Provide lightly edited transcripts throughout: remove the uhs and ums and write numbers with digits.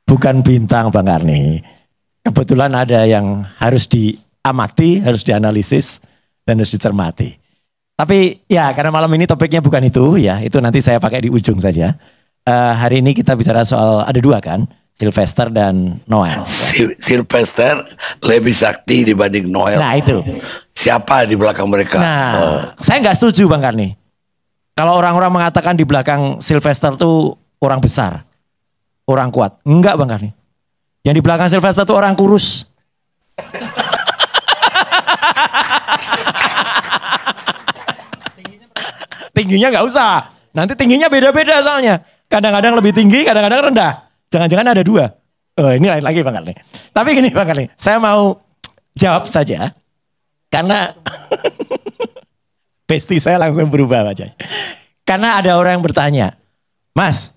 bukan bintang Bang Karni. Kebetulan ada yang harus diamati, harus dianalisis, dan harus dicermati. Tapi ya karena malam ini topiknya bukan itu ya, itu nanti saya pakai di ujung saja. Hari ini kita bicara soal ada dua kan, Sylvester dan Noel. Sylvester lebih sakti dibanding Noel. Nah itu. Siapa di belakang mereka? Nah, saya nggak setuju Bang Karni. Kalau orang-orang mengatakan di belakang Sylvester tuh orang besar, orang kuat. Enggak Bang Karni. Yang di belakang Sylvester tuh orang kurus. Tingginya nggak usah. Nanti tingginya beda-beda soalnya. Kadang-kadang lebih tinggi, kadang-kadang rendah. Jangan-jangan ada dua. Oh, ini lain lagi Bang Karni. Tapi gini Bang Karni, saya mau jawab saja. Karena besti saya langsung berubah wajahnya. Karena ada orang yang bertanya, Mas,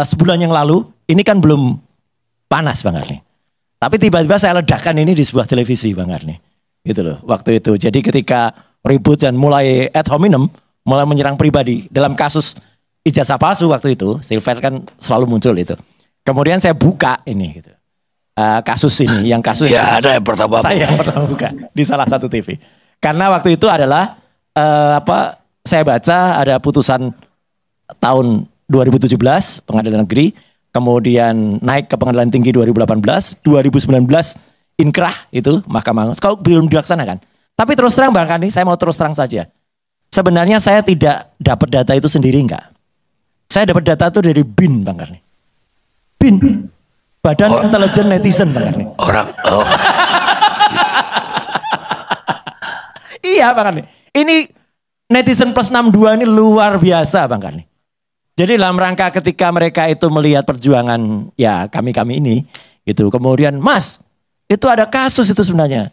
sebulan yang lalu, ini kan belum panas Bang Karni. Tapi tiba-tiba saya ledakan ini di sebuah televisi Bang Karni. Gitu loh, waktu itu. Jadi ketika ribut dan mulai ad hominem, mulai menyerang pribadi dalam kasus ijazah palsu waktu itu, Sylvester kan selalu muncul itu. Kemudian saya buka ini gitu. Kasus ini, yang kasus ya ada yang pertama. Saya yang pertama buka di salah satu TV. Karena waktu itu adalah saya baca ada putusan tahun 2017 Pengadilan Negeri, kemudian naik ke Pengadilan Tinggi 2018, 2019 inkrah itu Mahkamah Agung. Kalau belum dilaksanakan. Tapi terus terang Bang Karni, saya mau terus terang saja. Sebenarnya saya tidak dapat data itu sendiri enggak. Saya dapat data itu dari BIN Bang Karni. BIN, Badan Intelijen Netizen Bang Karni. Iya Bang Karni. Ini netizen plus 62 ini luar biasa Bang Karni. Jadi dalam rangka ketika mereka itu melihat perjuangan ya kami-kami ini gitu. Kemudian Mas, itu ada kasus itu sebenarnya.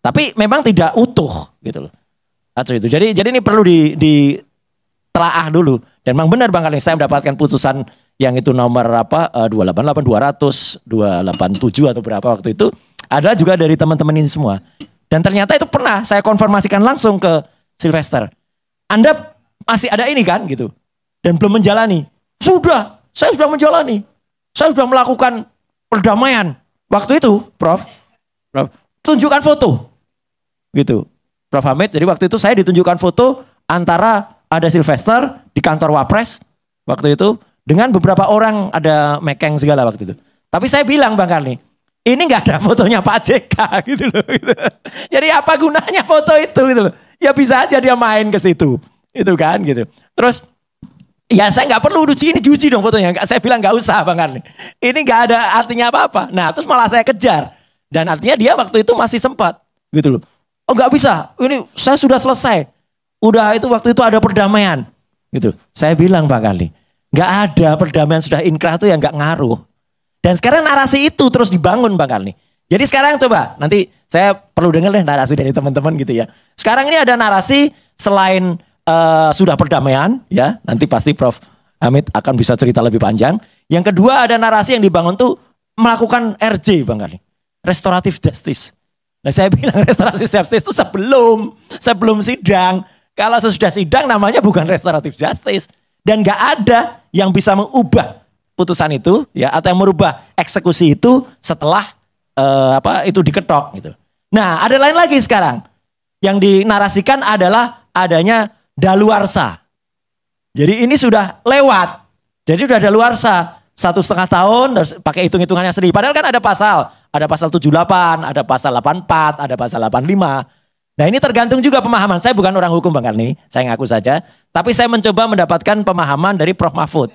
Tapi memang tidak utuh gitu loh. Kasus itu. Jadi ini perlu ditelaah dulu. Dan memang benar Bang Karni, saya mendapatkan putusan yang itu nomor 288 200 287 atau berapa waktu itu adalah juga dari teman-teman ini semua. Dan ternyata itu pernah saya konfirmasikan langsung ke Sylvester. Anda masih ada ini kan gitu. Dan belum menjalani. Saya sudah menjalani. Saya sudah melakukan perdamaian. Waktu itu, Prof, tunjukkan foto. Gitu. Prof Hamid, jadi waktu itu saya ditunjukkan foto antara ada Sylvester di kantor Wapres waktu itu dengan beberapa orang, ada Mekeng segala waktu itu. Tapi saya bilang Bang Karni, ini nggak ada fotonya Pak JK gitu loh. Gitu. Jadi apa gunanya foto itu gitu loh. Ya bisa aja dia main ke situ. Itu kan gitu. Terus ya saya nggak perlu ini diuji dong fotonya. Saya bilang nggak usah Bang Karni. Ini nggak ada artinya apa-apa. Nah terus malah saya kejar. Dan artinya dia waktu itu masih sempat gitu loh. Oh nggak bisa. Ini saya sudah selesai. Udah itu waktu itu ada perdamaian. Gitu. Saya bilang Bang Karni. Nggak ada perdamaian sudah inkrah itu yang nggak ngaruh. Dan sekarang narasi itu terus dibangun Bang Karni. Jadi sekarang coba nanti saya perlu dengar deh narasi dari teman-teman gitu ya. Sekarang ini ada narasi selain sudah perdamaian ya. Nanti pasti Prof Hamid akan bisa cerita lebih panjang. Yang kedua ada narasi yang dibangun tuh melakukan RJ Bang Karni. Restoratif justice. Nah saya bilang restoratif justice itu sebelum sidang. Kalau sesudah sidang namanya bukan restoratif justice. Dan gak ada yang bisa mengubah putusan itu ya atau yang merubah eksekusi itu setelah itu diketok gitu. Nah, ada lain lagi sekarang. Yang dinarasikan adalah adanya daluarsa. Jadi ini sudah lewat. Jadi sudah daluarsa 1,5 tahun terus pakai hitung-hitungannya sendiri. Padahal kan ada pasal 78, ada pasal 84, ada pasal 85. Nah ini tergantung juga pemahaman. Saya bukan orang hukum Bang Karni, saya ngaku saja. Tapi saya mencoba mendapatkan pemahaman dari Prof Mahfud.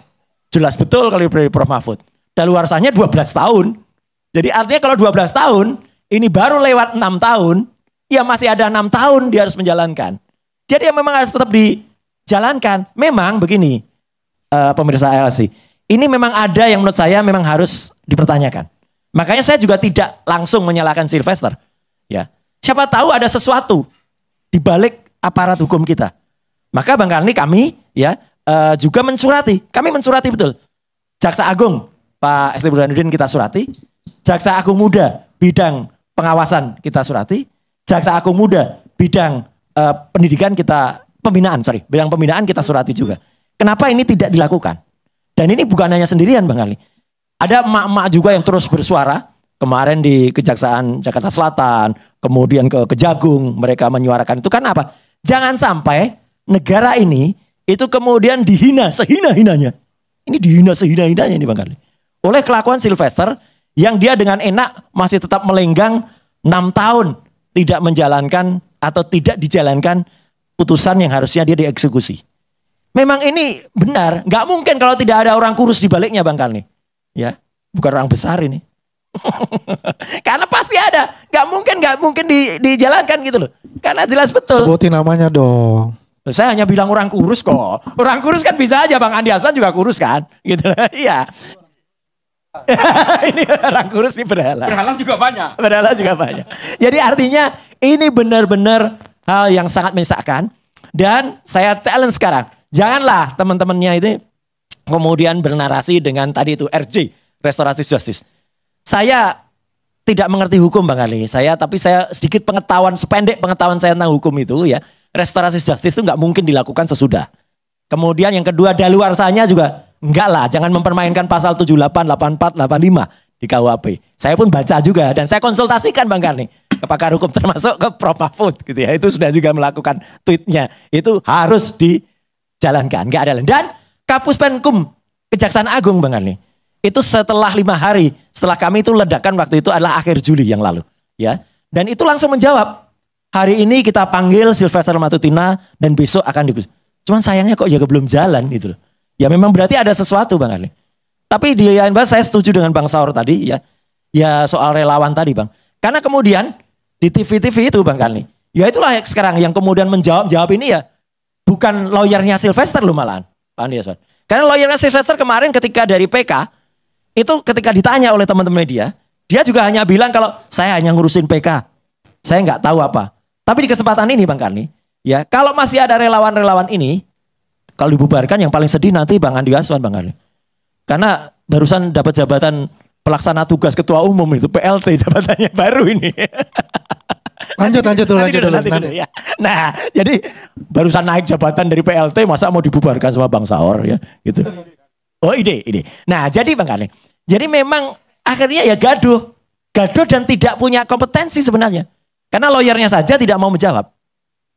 Jelas betul kalau dari Prof Mahfud. Daluarsanya 12 tahun. Jadi artinya kalau 12 tahun, ini baru lewat 6 tahun, ya masih ada 6 tahun dia harus menjalankan. Jadi ya memang harus tetap dijalankan. Memang begini, pemirsa ALC, ini memang ada yang menurut saya memang harus dipertanyakan. Makanya saya juga tidak langsung menyalahkan Sylvester. Ya. Siapa tahu ada sesuatu di balik aparat hukum kita. Maka Bang Karni kami ya juga mensurati. Kami mensurati betul. Jaksa Agung Pak S.T. Burhanuddin kita surati. Jaksa Agung Muda bidang pengawasan kita surati. Jaksa Agung Muda bidang pendidikan kita bidang pembinaan kita surati juga. Kenapa ini tidak dilakukan? Dan ini bukan hanya sendirian Bang Karni. Ada emak-emak juga yang terus bersuara. Kemarin di Kejaksaan Jakarta Selatan, kemudian ke Kejagung, mereka menyuarakan itu kan apa? Jangan sampai negara ini itu kemudian dihina sehina-hinanya. Ini dihina sehina-hinanya ini Bang Karli. Oleh kelakuan Sylvester yang dia dengan enak masih tetap melenggang 6 tahun tidak menjalankan atau tidak dijalankan putusan yang harusnya dia dieksekusi. Memang ini benar, nggak mungkin kalau tidak ada orang kurus di baliknya Bang Karli. Ya, bukan orang besar ini. Karena pasti ada, nggak mungkin dijalankan gitu loh. Karena jelas betul. Sebutin namanya dong. Saya hanya bilang orang kurus kok. Orang kurus kan bisa aja, Bang Andi Aswan juga kurus kan, gitu loh. Iya. Ini orang kurus nih berhala. Berhala juga banyak. Berhala juga banyak. Jadi artinya ini benar-benar hal yang sangat menyesakkan. Dan saya challenge sekarang, janganlah teman-temannya itu kemudian bernarasi dengan tadi itu RJ, Restoratif Justice. Saya tidak mengerti hukum Bang Ali. Tapi saya sedikit pengetahuan, sependek pengetahuan saya tentang hukum itu ya. Restoratif Justice itu nggak mungkin dilakukan sesudah. Kemudian yang kedua daluarsanya juga enggak lah. Jangan mempermainkan pasal 78, 84, 85 di KUHP. Saya pun baca juga dan saya konsultasikan Bang Karni ke pakar hukum termasuk ke Prof Mahfud gitu ya. Itu sudah juga melakukan tweetnya. Itu harus dijalankan. Nggak ada lain. Dan Kapus Penkum Kejaksaan Agung Bang Karni. Itu setelah 5 hari, setelah kami itu ledakan waktu itu adalah akhir Juli yang lalu. Ya, dan itu langsung menjawab. Hari ini kita panggil Sylvester Matutina dan besok akan di. Cuman sayangnya kok juga belum jalan gitu loh. Ya memang berarti ada sesuatu Bang Arli. Tapi di lain bahasa saya setuju dengan Bang Saur tadi ya. Ya soal relawan tadi Bang. Karena kemudian di TV-TV itu Bang Arli. Ya itulah sekarang yang kemudian menjawab ini ya. Bukan lawyernya Sylvester loh malahan. Pak Andi Aswan. Karena lawyernya Sylvester kemarin ketika dari PK. Itu ketika ditanya oleh teman-teman media, dia juga hanya bilang kalau saya hanya ngurusin PK. Saya nggak tahu apa. Tapi di kesempatan ini Bang Karni, ya kalau masih ada relawan-relawan ini, kalau dibubarkan yang paling sedih nanti Bang Andi Aswan Bang Karni. Karena barusan dapat jabatan pelaksana tugas ketua umum itu PLT jabatannya baru ini. Lanjut dulu. Ya. Nah, jadi barusan naik jabatan dari PLT masa mau dibubarkan sama Bang Saur ya, gitu. Oh ide. Nah jadi Bang Karni, jadi memang akhirnya ya gaduh dan tidak punya kompetensi sebenarnya. Karena lawyernya saja tidak mau menjawab.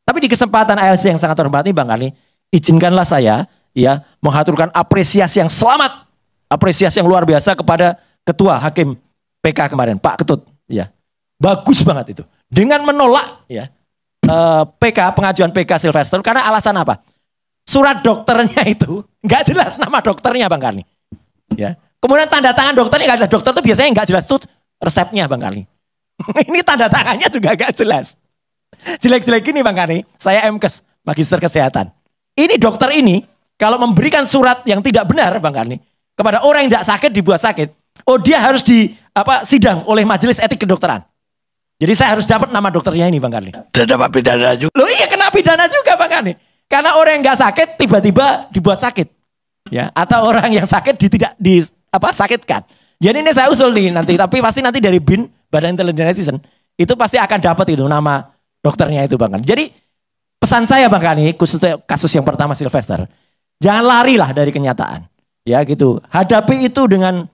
Tapi di kesempatan ALC yang sangat hormat ini Bang Karni, izinkanlah saya ya mengaturkan apresiasi yang selamat, apresiasi yang luar biasa kepada Ketua Hakim PK kemarin, Pak Ketut. Ya, bagus banget itu. Dengan menolak ya pengajuan PK Sylvester karena alasan apa? Surat dokternya itu nggak jelas nama dokternya Bang Karni. Ya. Kemudian tanda tangan dokternya nggak ada. Dokter itu biasanya nggak jelas tuh resepnya Bang Karni. Ini tanda tangannya juga nggak jelas. Jelek-jelek ini Bang Karni. Saya MKes, Magister Kesehatan. Ini dokter ini kalau memberikan surat yang tidak benar Bang Karni kepada orang yang tidak sakit dibuat sakit. Oh dia harus sidang oleh Majelis Etik Kedokteran. Jadi saya harus dapat nama dokternya ini Bang Karni. Dan dapat pidana juga. Loh iya kena pidana juga Bang Karni. Karena orang yang nggak sakit tiba-tiba dibuat sakit, ya atau orang yang sakit tidak sakitkan. Jadi ini saya usul nih nanti, tapi pasti nanti dari BIN Badan Intelijen Netizen itu pasti akan dapat itu nama dokternya itu Bang Karni. Jadi pesan saya Bang Karni khususnya kasus yang pertama Sylvester, jangan larilah dari kenyataan, ya gitu. Hadapi itu dengan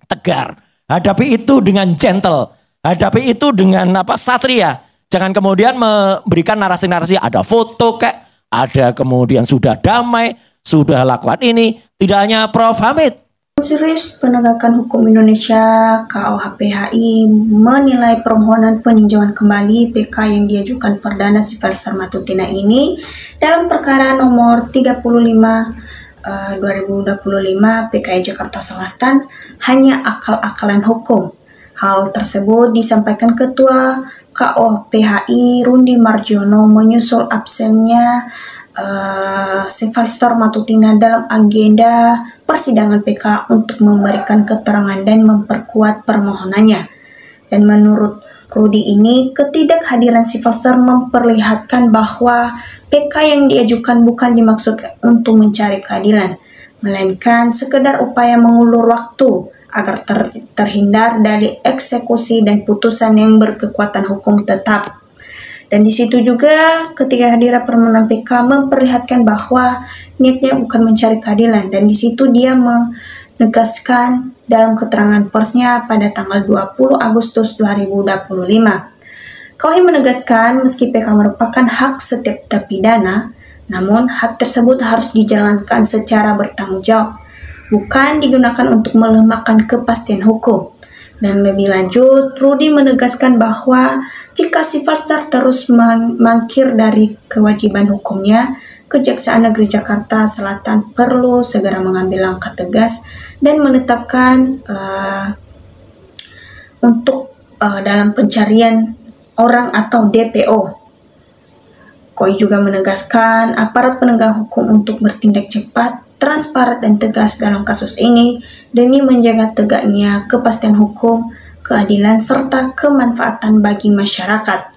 tegar, hadapi itu dengan gentle, hadapi itu dengan satria. Jangan kemudian memberikan narasi-narasi ada foto kayak. Ada kemudian sudah damai, sudah lakukan ini, tidak hanya Prof Hamid. Majelis Penegakan Hukum Indonesia KUHP-HI menilai permohonan peninjauan kembali PK yang diajukan Perdana Sylvester Matutina ini dalam perkara nomor 35 2025 PKI Jakarta Selatan hanya akal-akalan hukum. Hal tersebut disampaikan Ketua KUHP-HI Rundi Marjono menyusul absennya Sylvester Matutina dalam agenda persidangan PK untuk memberikan keterangan dan memperkuat permohonannya. Dan menurut Rudy ini, ketidakhadiran Sylvester memperlihatkan bahwa PK yang diajukan bukan dimaksudkan untuk mencari keadilan, melainkan sekedar upaya mengulur waktu agar terhindar dari eksekusi dan putusan yang berkekuatan hukum tetap. Dan di situ juga ketika hadirat permohonan PK memperlihatkan bahwa niatnya bukan mencari keadilan, dan di situ dia menegaskan dalam keterangan persnya pada tanggal 20 Agustus 2025. KUHI menegaskan meski PK merupakan hak setiap terpidana, namun hak tersebut harus dijalankan secara bertanggung jawab, bukan digunakan untuk melemahkan kepastian hukum. Dan lebih lanjut, Rudy menegaskan bahwa jika si Falster terus mangkir dari kewajiban hukumnya, Kejaksaan Negeri Jakarta Selatan perlu segera mengambil langkah tegas dan menetapkan dalam pencarian orang atau DPO. KUHI juga menegaskan aparat penegak hukum untuk bertindak cepat, transparan dan tegas dalam kasus ini demi menjaga tegaknya kepastian hukum, keadilan serta kemanfaatan bagi masyarakat.